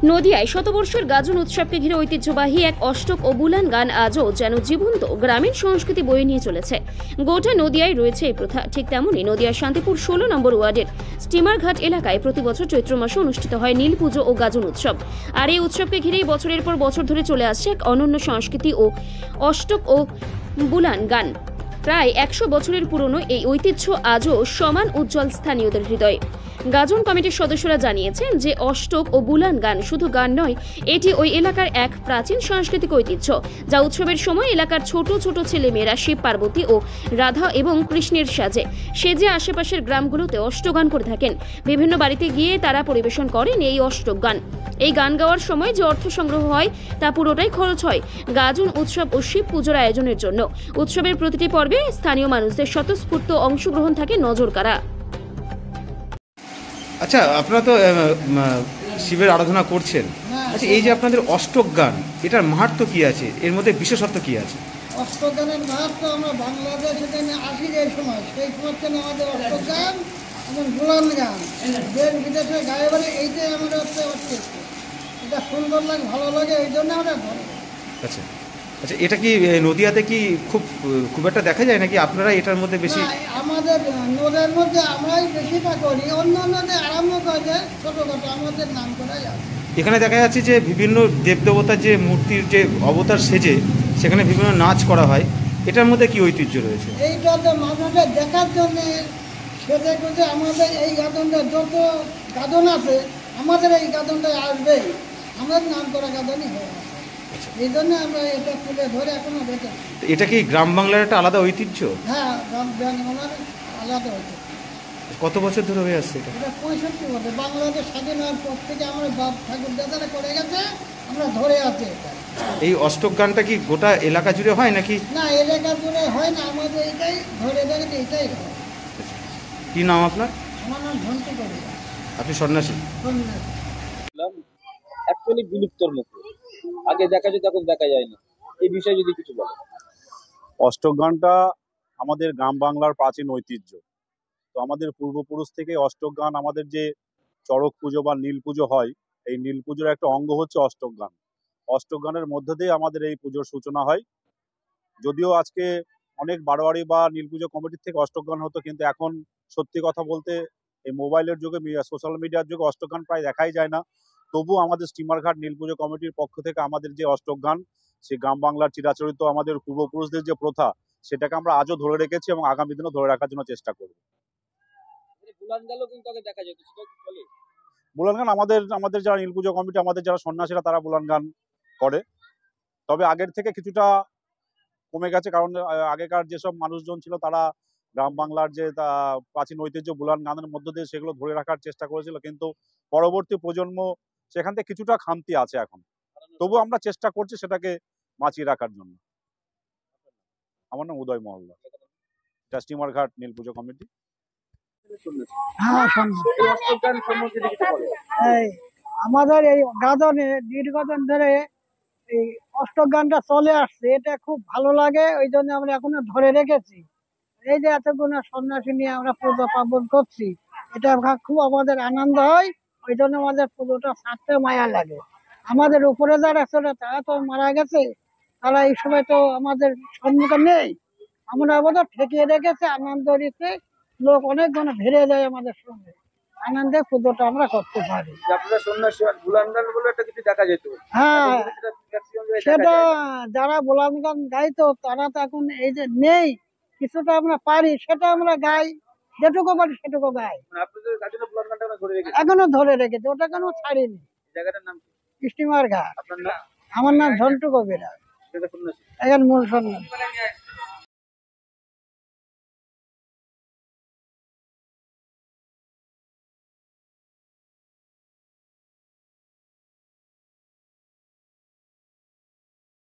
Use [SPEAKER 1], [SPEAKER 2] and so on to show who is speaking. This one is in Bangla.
[SPEAKER 1] নদিয়ায় শতবর্ষের গাজন উৎসবকে ঘিরে ঐতিহ্যবাহী এক অষ্টক ও বুলান গান আজও যেন জীবন্ত গ্রামীণ সংস্কৃতি বয়ে নিয়ে চলেছে। গোটা নদিয়ায় রয়েছে এই প্রথা। ঠিক তেমনই নদিয়ার শান্তিপুর 16 নম্বর ওয়ার্ডের স্টিমারঘাট এলাকায় প্রতি বছর চৈত্র মাসে অনুষ্ঠিত হয় নীল পুজো ও গাজন উৎসব। আর এই উৎসবকে ঘিরেই বছরের পর বছর ধরে চলে আসছে এক অনন্য সংস্কৃতি ও অষ্টক ও বুলান গান। প্রায় 100 বছরের পুরনো এই ঐতিহ্য আজও সমান উজ্জ্বল স্থানীয়দের হৃদয়ে। গাজন কমিটির সদস্যরা জানিয়েছেন যে অষ্টক ও বুলান গান শুধু গান নয়, এটি ওই এলাকার এক প্রাচীন সাংস্কৃতিক ঐতিহ্য, যা উৎসবের সময় এলাকার ছোট ছোট ছেলেমেয়েরা শিব পার্বতী ও রাধা এবং কৃষ্ণের সেজে আশেপাশের গ্রামগুলোতে অষ্টগান করে থাকেন। বিভিন্ন বাড়িতে গিয়ে তারা পরিবেশন করেন এই অষ্টক গান। এই গান গাওয়ার সময় যে অর্থ সংগ্রহ হয় তা পুরোটাই খরচ হয় গাজন উৎসব ও শিব পুজোর আয়োজনের জন্য। উৎসবের প্রতিটি পর্বে স্থানীয় মানুষদের স্বতঃস্ফূর্ত অংশগ্রহণ থাকে নজর কাড়া।
[SPEAKER 2] আচ্ছা, আপনারা তো শিবের আরাধনা করছেন। আচ্ছা, এই যে আপনাদের অষ্টক গান, এটার মাহাত্ম্য কি আছে? এর মধ্যে বিশেষত্ব কি আছে?
[SPEAKER 3] অষ্টক গানের মাহাত্ম্য আমরা বাংলাদেশে আসি যে সময়, সেই সময় আমাদের অষ্টক গান এবং বুলান গান দেশ বিদেশে গায়ে বলে, এইটাই আমাদের হচ্ছে অষ্টক। এটা সুন্দর লাগে, ভালো লাগে, এই জন্য আমরা ধরি।
[SPEAKER 2] আচ্ছা আচ্ছা, এটা কি নদিয়াতে কি খুব একটা দেখা যায় নাকি আপনারা এটার মধ্যে বেশি?
[SPEAKER 3] আমাদের নদের মধ্যে আমরাই বেশিটা করি, অন্য নদে আরম্ভ করে ছোটোখাটো আমাদের নাম করা যায়।
[SPEAKER 2] এখানে দেখা যাচ্ছে যে বিভিন্ন দেবদেবতার যে মূর্তির যে অবতার সেজে সেখানে বিভিন্ন নাচ করা হয়। এটার মধ্যে কি ঐতিহ্য রয়েছে?
[SPEAKER 3] এইটাতে মানুষের দেখার জন্য সেজে গুজে আমাদের এই গাদনটা যত গাদন আছে, আমাদের এই গাদনটায় আসবেই, আমাদের নাম করা গাদনই হয়ে আছে। এই জন্য আমরা এটা তুলে ধরে এখনো রেখে।
[SPEAKER 2] এটা কি গ্রাম বাংলার একটা আলাদা ঐতিহ্য?
[SPEAKER 3] হ্যাঁ, গ্রাম বাংলার আলাদা ঐতিহ্য।
[SPEAKER 2] কত বছর ধরে হয়ে আসছে এটা?
[SPEAKER 3] 65 বছর। বাংলাদেশ স্বাধীন হওয়ার পর থেকে আমরা বাপ ঠাকুর দাদারা করে গেছে, আমরা ধরে আছি এটা।
[SPEAKER 2] এই অষ্টক গানটা কি গোটা এলাকা জুড়ে হয় নাকি?
[SPEAKER 3] না, এলাকা জুড়ে হয় না, আমাদের এটাই ধরে রেখেছে, এটাই হয়।
[SPEAKER 2] কি নাম আপনার?
[SPEAKER 3] আমার নাম ঝন্টু কবি।
[SPEAKER 2] আপনি সন্ন্যাসী?
[SPEAKER 3] সন্ন্যাসী।
[SPEAKER 4] অ্যাকচুয়ালি বিলুপ্তর মতো, আগে দেখা যেত, এখন দেখা যায় না। এই বিষয়ে যদি কিছু বলেন।
[SPEAKER 5] অষ্টক গানটা আমাদের গ্রাম বাংলার প্রাচীন ঐতিহ্য। তো আমাদের পূর্বপুরুষ থেকে অষ্টক গান, আমাদের যে চড়ক পুজো বা নীল পুজো হয়, এই নীল পুজোর একটা অঙ্গ হচ্ছে অষ্টক গান। অষ্টক গানের মধ্য দিয়ে আমাদের এই পুজোর সূচনা হয়। যদিও আজকে অনেক বারোয়ারি বা নীল পুজো কমিটির থেকে অষ্টক গান হতো, কিন্তু এখন সত্যি কথা বলতে এই মোবাইলের যুগে, সোশ্যাল মিডিয়ার যুগে অষ্টক গান প্রায় দেখাই যায় না। তবু আমাদের স্টিমারঘাট নীল পুজো কমিটির পক্ষ থেকে আমাদের যে অষ্টক গান, সেই গ্রাম বাংলার চিরাচরিত আমাদের পূর্বপুরুষদের যে প্রথা, সেটাকে আমরা আজও ধরে রেখেছি এবং আগামী দিনও ধরে রাখার জন্য চেষ্টা করব। বুলান গান আমাদের যারা নীল পুজো কমিটি, আমাদের যারা সন্ন্যাসীরা, তারা বুলান গান করে। তবে আগের থেকে কিছুটা কমে গেছে, কারণ আগেকার যেসব মানুষজন ছিল তারা গ্রাম বাংলার যে প্রাচীন ঐতিহ্য বুলান গানের মধ্য দিয়ে সেগুলো ধরে রাখার চেষ্টা করেছিল, কিন্তু পরবর্তী প্রজন্ম সেখান থেকে কিছুটা খামতি আছে এখন। তবু আমরা চেষ্টা করছি সেটাকে বাঁচিয়ে রাখার জন্য। আমার নাম উদয় মহল্লা, এটা স্টিমারঘাট নীল পুজো কমিটি।
[SPEAKER 3] আমাদের এই গাদনে দীর্ঘদিন ধরে এই অষ্টক গানটা চলে আসছে, এটা খুব ভালো লাগে, ওই জন্য আমরা এখনো ধরে রেখেছি। এই যে এতগুলো সন্ন্যাসী নিয়ে আমরা পুজো পার্বণ করছি, এটা খুব আমাদের আনন্দ হয়। ওই জন্য আমাদের পুজোটা ছাড়তে মায়া লাগে। আমাদের উপরে যারা ছিল তারা তো মারা গেছে, তারা এই সময় তো আমাদের সম্মুখে নেই। আমরা আমাদের ঠেকিয়ে রেখেছি, আনন্দ দিতে লোক অনেক জন ভিড়ে যায় আমাদের সঙ্গে, আনন্দে পুজোটা আমরা করতে পারি। হ্যাঁ, সেটা যারা বুলান গান গাইতো তারা তো এখন এই যে নেই, কিছুটা আমরা পারি, সেটা আমরা গাই, যেটুকু পারি সেটুকু গাই, এখনো ধরে রেখেছি, ওটা কেন ছাড়িনি। স্টিমারঘাট। আমার নাম ঝন্টু কবিরা, এখন মূল সন্ন্যাসী।